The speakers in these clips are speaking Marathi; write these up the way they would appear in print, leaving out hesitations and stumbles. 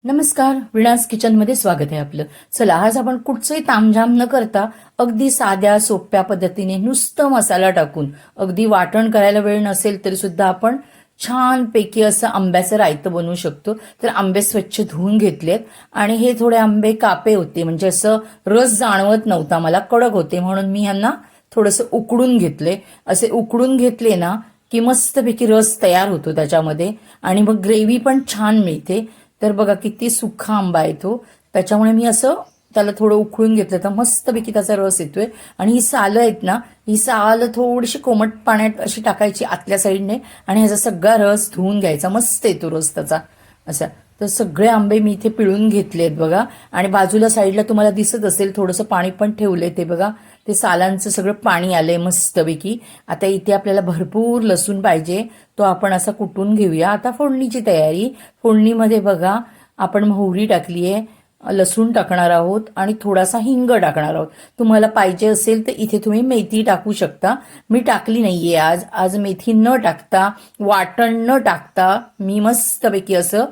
नमस्कार, विणास किचनमध्ये स्वागत आहे आपलं. चला, आज आपण कुठचंही तामझाम न करता अगदी साध्या सोप्या पद्धतीने नुसतं मसाला टाकून, अगदी वाटण करायला वेळ नसेल तरी सुद्धा आपण छानपैकी असं आंब्याचं रायतं बनवू शकतो. तर आंबे स्वच्छ धुवून घेतलेत आणि हे थोडे आंबे कापे होते, म्हणजे असं रस जाणवत नव्हता मला, कडक होते, म्हणून मी ह्यांना थोडंसं उकडून घेतले. असे उकडून घेतले ना की मस्तपैकी रस तयार होतो त्याच्यामध्ये आणि मग ग्रेव्ही पण छान मिळते. तर बघा किती सुखा आंबा आहे तो, त्याच्यामुळे मी असं त्याला थोडं उकळून घेतलं तर मस्तपैकी त्याचा रस येतोय. आणि ही सालं आहेत ना, ही साल थोडीशी कोमट पाण्यात अशी टाकायची आतल्या साईडने आणि ह्याचा सगळा रस धुवून घ्यायचा, मस्त येतो रस त्याचा असा. तर सगळे आंबे मी इथे पिळून घेतलेत बघा. आणि बाजूला साईडला तुम्हाला दिसत असेल थोडंसं पाणी पण ठेवलंय, ते बघा ते सालांचं सगळं पाणी आलंय मस्तपैकी. आता इथे आपल्याला भरपूर लसूण पाहिजे, तो आपण असा कुटून घेऊया. आता फोडणीची तयारी. फोडणीमध्ये बघा आपण मोहरी टाकली आहे, लसूण टाकणार आहोत आणि थोडासा हिंग टाकणार आहोत. तुम्हाला पाहिजे असेल तर इथे तुम्ही मेथी टाकू शकता. मी टाकली नाहीये आज. आज मेथी न टाकता, वाटण न टाकता मी मस्तपैकी असं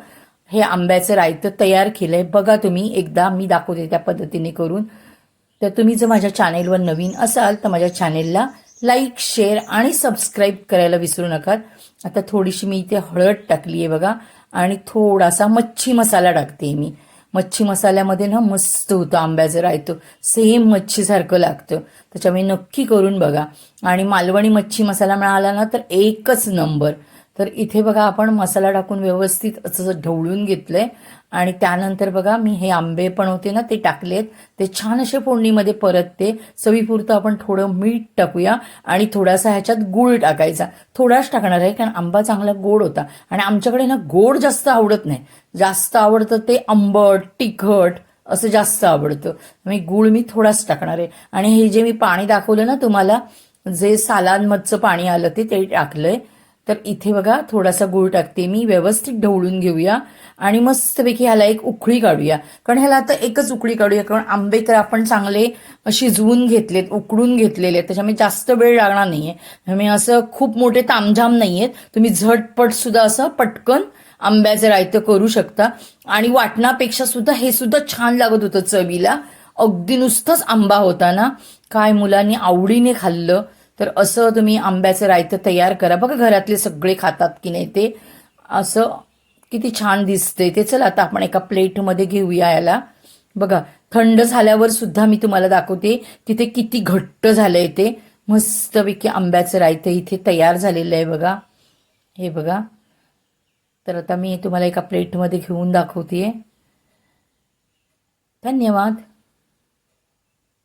हे आंब्याचं रायतं तयार केलंय. बघा तुम्ही एकदा, मी दाखवते त्या पद्धतीने करून. तर तुम्ही जर माझ्या चॅनेलवर नवीन असाल तर माझ्या चॅनेलला लाईक, शेअर आणि सबस्क्राईब करायला विसरू नका. आता थोडीशी मी इथे हळद टाकली आहे बघा आणि थोडासा मच्छी मसाला टाकते मी. मच्छी मसाल्यामध्ये ना मस्त होतं आंब्याचं रायतं, सेम मच्छीसारखं लागतं. त्याच्यामुळे नक्की करून बघा. आणि मालवणी मच्छी मसाला मिळाला ना तर एकच नंबर. तर इथे बघा आपण मसाला टाकून व्यवस्थित असं ढवळून घेतलंय आणि त्यानंतर बघा मी हे आंबे पण होते ना ते टाकलेत. ते छान असे फोडणीमध्ये परतते. चवीपुरतं आपण थोडं मीठ टाकूया आणि थोडासा ह्याच्यात गूळ टाकायचा. थोडाच टाकणार आहे कारण आंबा चांगला गोड होता आणि आमच्याकडे ना गोड जास्त आवडत नाही. जास्त आवडतं ते आंबट, तिखट असं जास्त आवडतं. मी गूळ मी थोडाच टाकणार आहे. आणि हे जे मी पाणी दाखवलं ना तुम्हाला, जे सालांमधचं पाणी आलं ते टाकलंय. तर इथे बघा थोडासा गूळ टाकते मी. व्यवस्थित ढवळून घेऊया आणि मस्तपैकी ह्याला एक उकळी काढूया. कारण ह्याला आता एकच उकळी काढूया, कारण आंबे तर आपण चांगले शिजवून घेतलेत, उकडून घेतलेले आहेत, त्याच्यामुळे जास्त वेळ लागणार नाहीये. मी असं खूप मोठे तामझाम नाहीयेत, तुम्ही झटपट सुद्धा असं पटकन आंब्याचं रायतं करू शकता. आणि वाटणापेक्षा सुद्धा हे सुद्धा छान लागत होतं चवीला. अगदी नुसतंच आंबा होता ना, काय मुलांनी आवडीने खाल्लं. तर असं तुम्ही आंब्याचं रायतं तयार करा. बघा घरातले सगळे खातात की नाही ते. असं किती छान दिसते ते. चला आता आपण एका प्लेटमध्ये घेऊया याला. बघा थंड झाल्यावर सुद्धा मी तुम्हाला दाखवते तिथे किती घट्ट झालंय ते. मस्तपैकी आंब्याचं रायतं इथे तयार झालेलं आहे बघा. हे बघा. तर आता मी तुम्हाला एका प्लेटमध्ये घेऊन दाखवतेय. धन्यवाद.